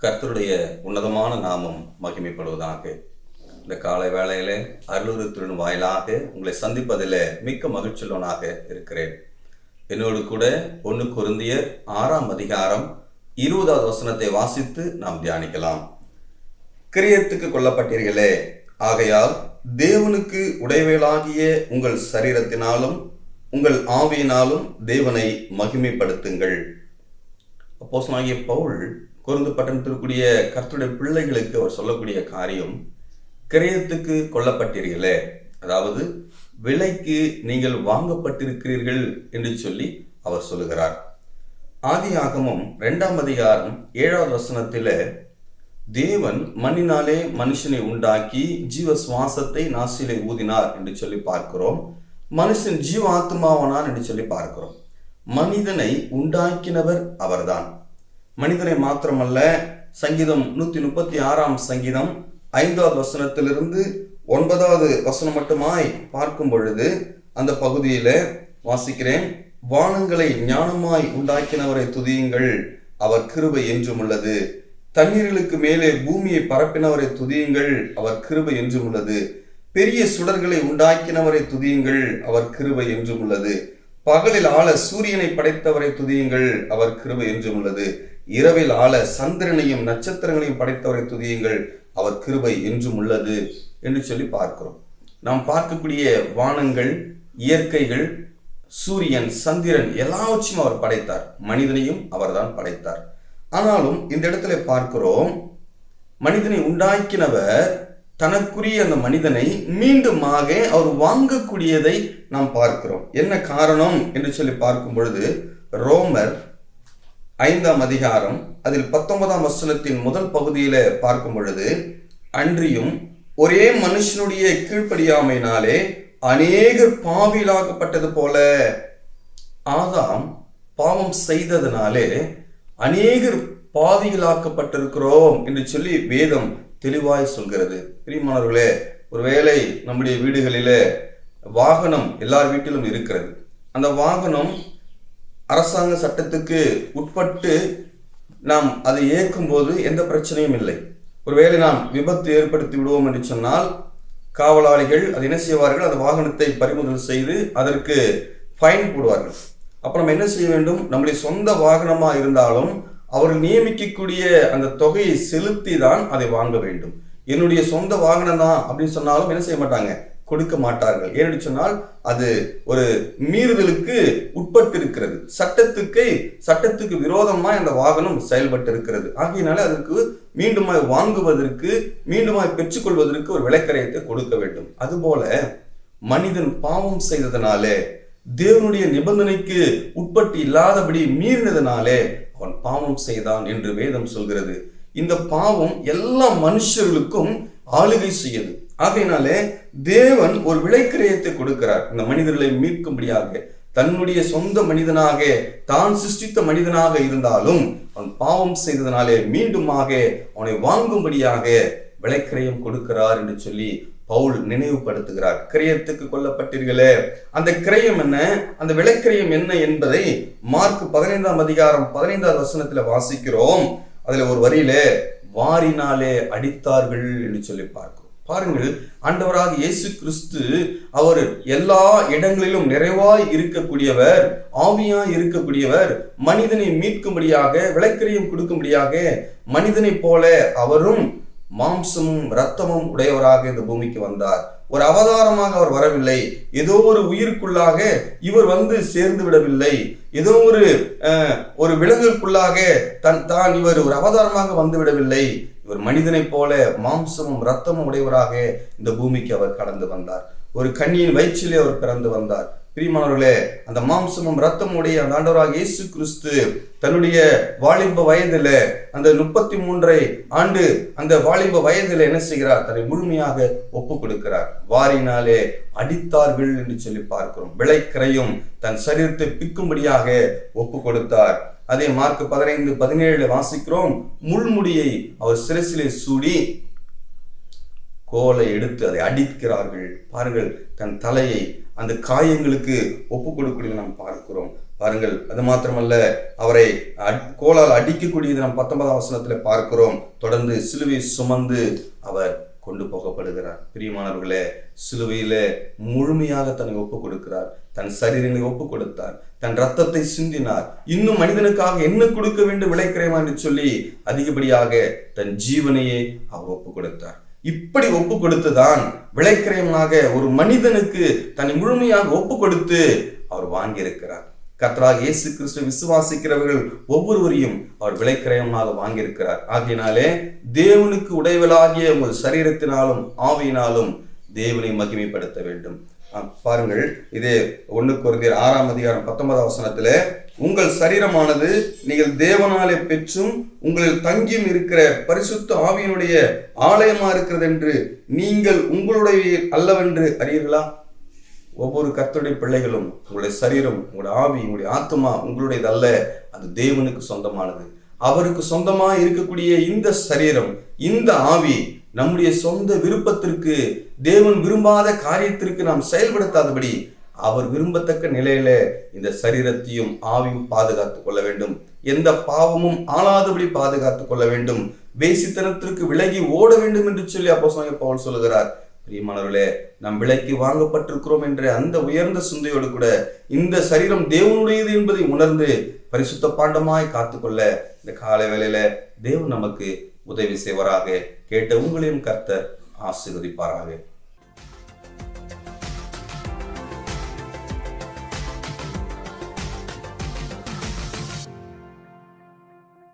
கர்த்தருடைய உன்னதமான நாமம் மகிமைப்படுவதாக. இந்த காலை வேளையிலே அருளுருத்தின் வாயிலாக உங்களை சந்திப்பதில் மிக்க மகிழ்ச்சியுள்ளவனாக இருக்கிறேன். என்னோடு கூட 1 கொரிந்தியர் 6ஆம் அதிகாரம் 20வது வசனத்தை வாசித்து நாம் தியானிக்கலாம். கிரியத்துக்கு கொல்லப்பட்டீர்களே, ஆகையால் தேவனுக்கு உடையவைகளாகிய உங்கள் சரீரத்தினாலும் உங்கள் ஆவியினாலும் தேவனை மகிமைப்படுத்துங்கள். அப்போஸ்தலனாகிய பவுல் கொரிந்து பட்டணத்திற்குரிய கர்த்தருடைய பிள்ளைகளுக்கு அவர் சொல்லக்கூடிய காரியம், கிரயத்துக்கு கொல்லப்பட்டீர்களே, அதாவது விலைக்கு நீங்கள் வாங்கப்பட்டிருக்கிறீர்கள் என்று சொல்லி அவர் சொல்லுகிறார். ஆதியாகமம் 2ஆம் அதிகாரம் 7வது வசனத்திலே தேவன் மண்ணினாலே மனுஷனை உண்டாக்கி ஜீவ சுவாசத்தை நாசிலே ஊதினார் என்று சொல்லி பார்க்கிறோம். மனுஷன் ஜீவ ஆத்மாவானான் என்று சொல்லி பார்க்கிறோம். மனிதனை உண்டாக்கினவர் அவர்தான். மனிதனை மாத்திரமல்ல, சங்கீதம் 136ஆம் சங்கீதம் 5வது வசனத்திலிருந்து 9வது வசனம் மட்டுமாய் பார்க்கும் பொழுது அந்த பகுதியில வாசிக்கிறேன். வானங்களை ஞானமாய் உண்டாக்கினவரை துதியுங்கள், அவர் கிருபை என்றும் உள்ளது. தண்ணீர்களுக்கு மேலே பூமியை பரப்பினவரை துதியுங்கள், அவர் கிருபை என்றும் உள்ளது. பெரிய சுடர்களை உண்டாக்கினவரை துதியுங்கள், அவர் கிருபை என்றும் உள்ளது. பகலில் ஆள சூரியனை படைத்தவரை துதியுங்கள், அவர் கிருபை என்றும் உள்ளது. இரவில் ஆள சந்திரனையும் நட்சத்திரங்களையும் படைத்தவரை துதியுங்கள், அவர் கிருபை என்றும் உள்ளது என்று சொல்லி பார்க்கிறோம். நாம் பார்க்கக்கூடிய வானங்கள், இயற்கைகள், சூரியன், சந்திரன் எல்லாவற்றையும் அவர் படைத்தார். மனிதனையும் அவர்தான் படைத்தார். ஆனாலும் இந்த இடத்துல பார்க்கிறோம், மனிதனை உண்டாக்கினவர் தனக்குரிய அந்த மனிதனை மீண்டுமாக அவர் வாங்கக்கூடியதை நாம் பார்க்கிறோம். என்ன காரணம் என்று சொல்லி பார்க்கும் பொழுது, ரோமர் 5ஆம் அதிகாரம் அதில் 19ஆம் வசனத்தின் முதல் பகுதியில பார்க்கும் பொழுது, அன்றியும் ஒரே மனுஷனுடைய கீழ்ப்படியாமையினாலே அநேகர் பாவிகளாக்கப்பட்டது போல, ஆதாம் பாவம் செய்ததனாலே அநேகர் பாவிகளாக்கப்பட்டிருக்கிறோம் என்று சொல்லி வேதம் தெளிவாய் சொல்கிறது. பிரியமானவர்களே, ஒருவேளை நம்முடைய வீடுகளிலே வாகனம் எல்லார் வீட்டிலும் இருக்கிறது. அந்த வாகனம் அரசாங்க சட்டத்துக்கு உட்பட்டு நாம் அதை இயக்கும் போது எந்த பிரச்சனையும் இல்லை. ஒருவேளை நாம் விபத்து ஏற்படுத்தி விடுவோம் என்று சொன்னால் காவலாளிகள் அதை என்ன செய்வார்கள், அந்த வாகனத்தை பறிமுதல் செய்து அதற்கு ஃபைன் போடுவார்கள். அப்ப நம்ம என்ன செய்ய வேண்டும், நம்முடைய சொந்த வாகனமா இருந்தாலும் அவர்கள் நியமிக்கக்கூடிய அந்த தொகையை செலுத்தி தான் அதை வாங்க வேண்டும். என்னுடைய சொந்த வாகனம் தான் அப்படின்னு சொன்னாலும் என்ன செய்ய மாட்டாங்க, கொடுக்க மாட்டார்கள். ஏன்னு சொன்னால் அது ஒரு மீறுதலுக்கு உட்பட்டு இருக்கிறது. சட்டத்துக்கு விரோதமாய் அந்த வாகனம் செயல்பட்டு இருக்கிறது. ஆகையினால அதற்கு மீண்டுமாய் வாங்குவதற்கு, மீண்டுமாய் பெற்றுக்கொள்வதற்கு ஒரு விலைக்கரையத்தை கொடுக்க வேண்டும். அதுபோல மனிதன் பாவம் செய்ததனாலே, தேவனுடைய நிபந்தனைக்கு உட்பட்டு இல்லாதபடி மீறினதனாலே அவன் பாவம் செய்தான் என்று வேதம் சொல்கிறது. இந்த பாவம் எல்லா மனுஷர்களுக்கும் ஆளுகை செய்யுது. ஆகையினாலே தேவன் ஒரு விலைக்கிரயத்தை கொடுக்கிறார். இந்த மனிதர்களை மீட்கும்படியாக, தன்னுடைய சொந்த மனிதனாக, தான் சிருஷ்டித்த மனிதனாக இருந்தாலும் அவன் பாவம் செய்ததனாலே மீண்டுமாக அவனை வாங்கும்படியாக விலைக்கிரயம் கொடுக்கிறார் என்று சொல்லி பவுல் நினைவுபடுத்துகிறார். கிரயத்துக்கு கொல்லப்பட்டீர்களே, அந்த கிரயம் என்ன, அந்த விலைக்கிரயம் என்ன என்பதை மார்க் 15ஆம் அதிகாரம் 15வது வசனத்துல வாசிக்கிறோம். அதுல ஒரு வரியில வாரினாலே அடித்தார்கள் என்று சொல்லி பார்க்கிறோம். பாருங்கள், ஆண்டவராக இயேசு கிறிஸ்து அவர் எல்லா இடங்களிலும் நிறைவாய் இருக்கக்கூடியவர், ஆவியாய் இருக்கக்கூடியவர். மனிதனை மீட்கும்படியாக, விலைக்கிரயம் கொடுக்கும்படியாக மனிதனை போல அவரும் மாம்சமும் இரத்தமும் உடையவராக இந்த பூமிக்கு வந்தார். ஒரு அவதாரமாக அவர் வரவில்லை. ஏதோ ஒரு உயிருக்குள்ளாக இவர் வந்து சேர்ந்து விடவில்லை. ஏதோ ஒரு விலங்குக்குள்ளாக தான் இவர் ஒரு அவதாரமாக வந்து விடவில்லை. இவர் மனிதனை போல மாம்சமும் இரத்தமும் உடையவராக இந்த பூமிக்கு அவர் கடந்து வந்தார். ஒரு கன்னியின் வயிற்றிலே அவர் பிறந்து வந்தார். பிரியமானவர்களே, அந்த மாம்சமும் இரத்தமும் உடைய அந்த ஆண்டவராக இயேசு கிறிஸ்து தன்னுடைய வாலிப வயதுல, அந்த 33 ஆண்டு அந்த வாலிப வயதுல என்ன செய்கிறார், தன்னை முழுமையாக ஒப்பு கொடுக்கிறார். வாரினாலே அடித்தார்கள் என்று சொல்லி பார்க்கிறோம். விலைக்கிரயம் தன் சரீரத்தை பிக்கும்படியாக ஒப்பு கொடுத்தார். அதே மார்க் 15:17 வாசிக்கிறோம். முள்முடியை அவர் சிரசிலே சூடி கோலை எடுத்து அதை அடிக்கிறார்கள். பாருங்கள், தன் தலையை அந்த காயங்களுக்கு ஒப்பு கொடுக்கக்கூடிய நாம் பார்க்கிறோம். பாருங்கள், அது மாத்திரமல்ல, அவரை கோலால் அடிக்கக்கூடியது நாம் 19ஆம் வசனத்துல பார்க்கிறோம். தொடர்ந்து சிலுவை சுமந்து அவர் கொண்டு போகப்படுகிறார். பிரியமானவர்களே, சிலுவையில முழுமையாக தன்னை ஒப்பு கொடுக்கிறார். தன் சரீரங்களை ஒப்பு கொடுத்தார், தன் ரத்தத்தை சிந்தினார். இன்னும் மனிதனுக்காக என்ன கொடுக்க வேண்டும் விலைக்கிரயமா என்று சொல்லி அதிகப்படியாக தன் ஜீவனையே அவர் ஒப்பு கொடுத்தார். இப்படி ஒப்பு கொடுத்துதான் விலைக்கிரயமாக ஒரு மனிதனுக்கு தன்னை முழுமையாக ஒப்பு கொடுத்து அவர் வாங்கியிருக்கிறார். கர்த்தராகிய இயேசு கிறிஸ்துவை விசுவாசிக்கிறவர்கள் ஒவ்வொருவரையும் அவர் விலைக்கிரயமாக வாங்கியிருக்கிறார். ஆகையினாலே தேவனுக்கு உடையவளாகிய உங்கள் சரீரத்தினாலும் ஆவியினாலும் தேவனை மகிமைப்படுத்த வேண்டும். பாருங்கள், இதே 1 கொரிந்தியர் 6ஆம் அதிகாரம் 19ஆம் வசனத்துல, உங்கள் சரீரமானது நீங்கள் தேவனாலே பெற்றும் உங்களில் தங்கியும் இருக்கிற பரிசுத்த ஆவியினுடைய ஆலயமா இருக்கிறது என்று நீங்கள் உங்களுடைய அல்லவென்று அறியீர்களா? ஒவ்வொரு கர்த்தருடைய பிள்ளைகளும், உங்களுடைய சரீரம், உங்களுடைய ஆவி, உங்களுடைய ஆத்மா உங்களுடையது அல்ல, அது தேவனுக்கு சொந்தமானது. அவருக்கு சொந்தமா இருக்கக்கூடிய இந்த சரீரம், இந்த ஆவி நம்முடைய சொந்த விருப்பத்திற்கு, தேவன் விரும்பாத காரியத்திற்கு நாம் செயல்படுத்தாதபடி அவர் விரும்பத்தக்க நிலையில இந்த சரீரத்தையும் ஆவியும் பாதுகாத்துக் கொள்ள வேண்டும். எந்த பாவமும் ஆளாதபடி பாதுகாத்துக் கொள்ள வேண்டும். வேசித்தனத்திற்கு விலகி ஓட வேண்டும் என்று சொல்லி அப்போஸ்தலனாகிய பவுல் சொல்லுகிறார். பிரியமானவர்களே, நாம் விலைக்கு வாங்கப்பட்டிருக்கிறோம் என்ற அந்த உயர்ந்த சிந்தையோடு கூட இந்த சரீரம் தேவனுடையது என்பதை உணர்ந்து பரிசுத்த பாண்டமாய் காத்துக்கொள்ள இந்த காலை வேளையில தேவன் நமக்கு உதவி செய்வராக. கேட்ட உங்களையும் கர்த்தர் ஆசீர்வதிப்பாராக.